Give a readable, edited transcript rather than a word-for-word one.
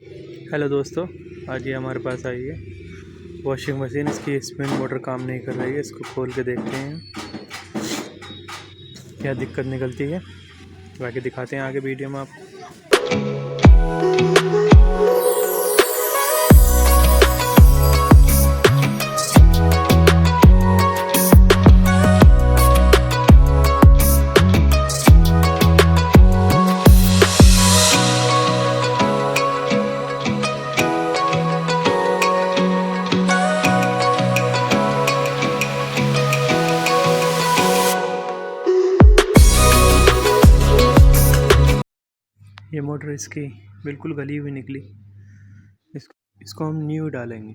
Hello दोस्तों, आज ये हमारे पास आई है वॉशिंग मशीन। इसकी स्पिन मोटर काम नहीं कर रही है। इसको खोल के देखते हैं क्या दिक्कत निकलती है, बाकी दिखाते हैं आगे वीडियो में आपको। ये मोटर इसकी बिल्कुल गली हुई निकली। इसको हम न्यू डालेंगे।